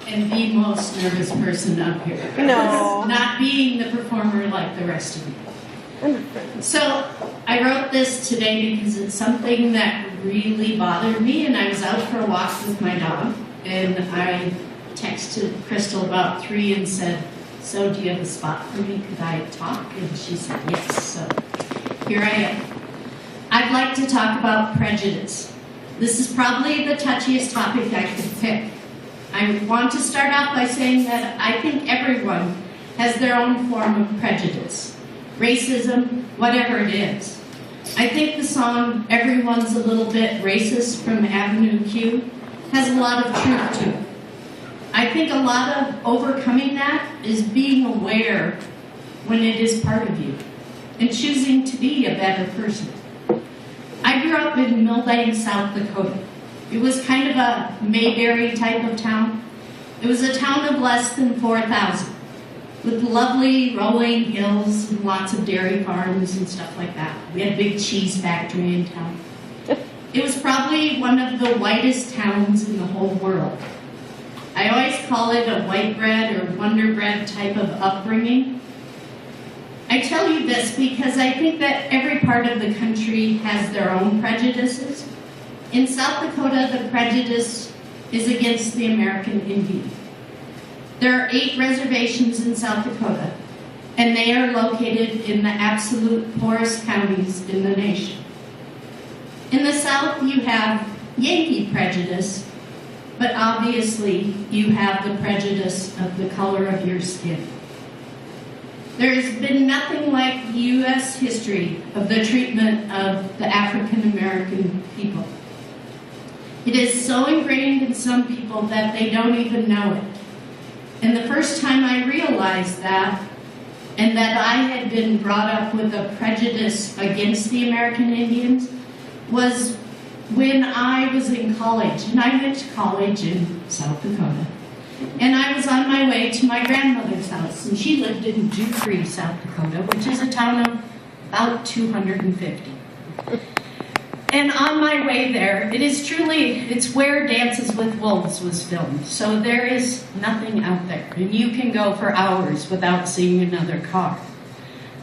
am the most nervous person up here. No. Not being the performer like the rest of you. So I wrote this today because it's something that really bothered me, and I was out for a walk with my dog, and I texted Crystal about 3 and said, so do you have a spot for me? Could I talk? And she said yes. So here I am. I'd like to talk about prejudice. This is probably the touchiest topic I could pick. I want to start off by saying that I think everyone has their own form of prejudice. Racism, whatever it is. I think the song Everyone's a Little Bit Racist from Avenue Q has a lot of truth to it. I think a lot of overcoming that is being aware when it is part of you and choosing to be a better person. I grew up in Milbank, South Dakota. It was kind of a Mayberry type of town. It was a town of less than 4,000 with lovely rolling hills and lots of dairy farms and stuff like that. We had a big cheese factory in town. It was probably one of the whitest towns in the whole world. I always call it a white bread or Wonder Bread type of upbringing. I tell you this because I think that every part of the country has their own prejudices. In South Dakota, the prejudice is against the American Indian. There are 8 reservations in South Dakota, and they are located in the absolute poorest counties in the nation. In the South, you have Yankee prejudice, but obviously you have the prejudice of the color of your skin. There has been nothing like U.S. history of the treatment of the African American people. It is so ingrained in some people that they don't even know it. And the first time I realized that, and that I had been brought up with a prejudice against the American Indians, was when I was in college. And I went to college in South Dakota. And I was on my way to my grandmother's house, and she lived in Dupree, South Dakota, which is a town of about 250. And on my way there, it's where Dances with Wolves was filmed. So there is nothing out there, and you can go for hours without seeing another car.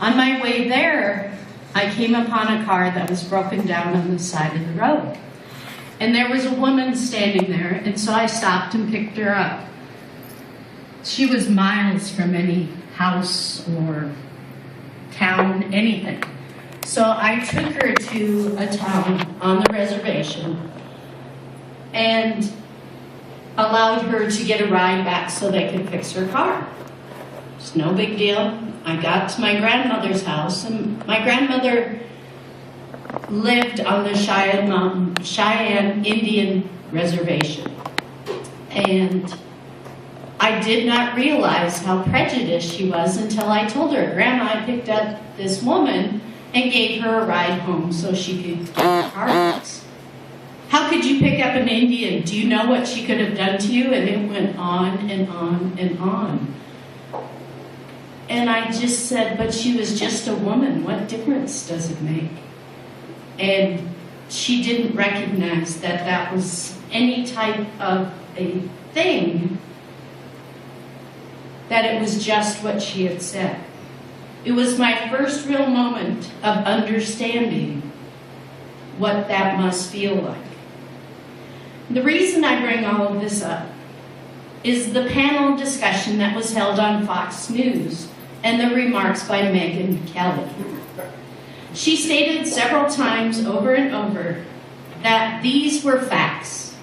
On my way there, I came upon a car that was broken down on the side of the road. And there was a woman standing there, and so I stopped and picked her up. She was miles from any house or town, anything. So I took her to a town on the reservation and allowed her to get a ride back so they could fix her car. It's no big deal. I got to my grandmother's house, and my grandmother lived on the Cheyenne Indian Reservation. And I did not realize how prejudiced she was until I told her, Grandma, I picked up this woman and gave her a ride home so she could get the car fixed. How could you pick up an Indian? Do you know what she could have done to you? And it went on and on and on. And I just said, but she was just a woman. What difference does it make? And she didn't recognize that that was any type of a thing, that it was just what she had said. It was my first real moment of understanding what that must feel like. The reason I bring all of this up is the panel discussion that was held on Fox News and the remarks by Megyn Kelly. She stated several times over and over that these were facts,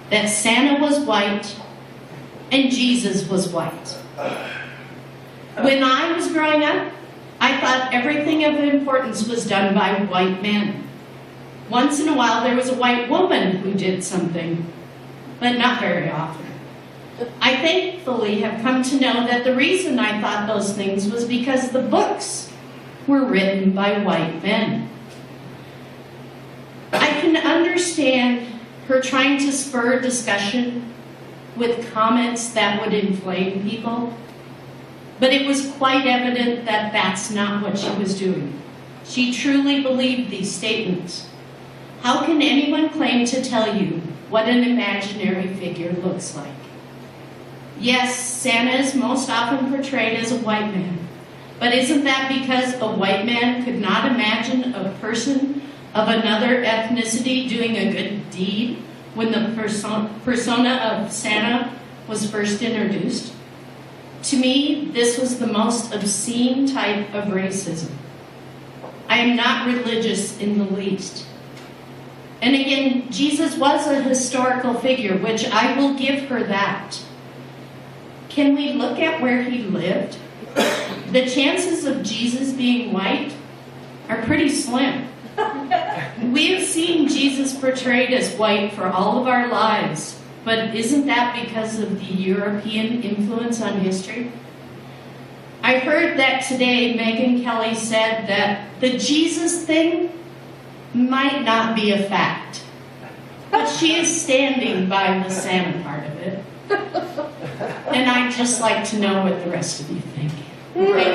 that Santa was white and Jesus was white. When I was growing up, I thought everything of importance was done by white men. Once in a while, there was a white woman who did something, but not very often. I thankfully have come to know that the reason I thought those things was because the books were written by white men. I can understand her trying to spur discussion with comments that would inflame people, but it was quite evident that that's not what she was doing. She truly believed these statements. How can anyone claim to tell you what an imaginary figure looks like? Yes, Santa is most often portrayed as a white man. But isn't that because a white man could not imagine a person of another ethnicity doing a good deed when the persona of Santa was first introduced? To me, this was the most obscene type of racism. I am not religious in the least. And again, Jesus was a historical figure, which I will give her that. Can we look at where he lived? The chances of Jesus being white are pretty slim. We have seen Jesus portrayed as white for all of our lives, but isn't that because of the European influence on history? I heard that today Megyn Kelly said that the Jesus thing might not be a fact, but she is standing by the Santa part of it. And I'd just like to know what the rest of you think. Thank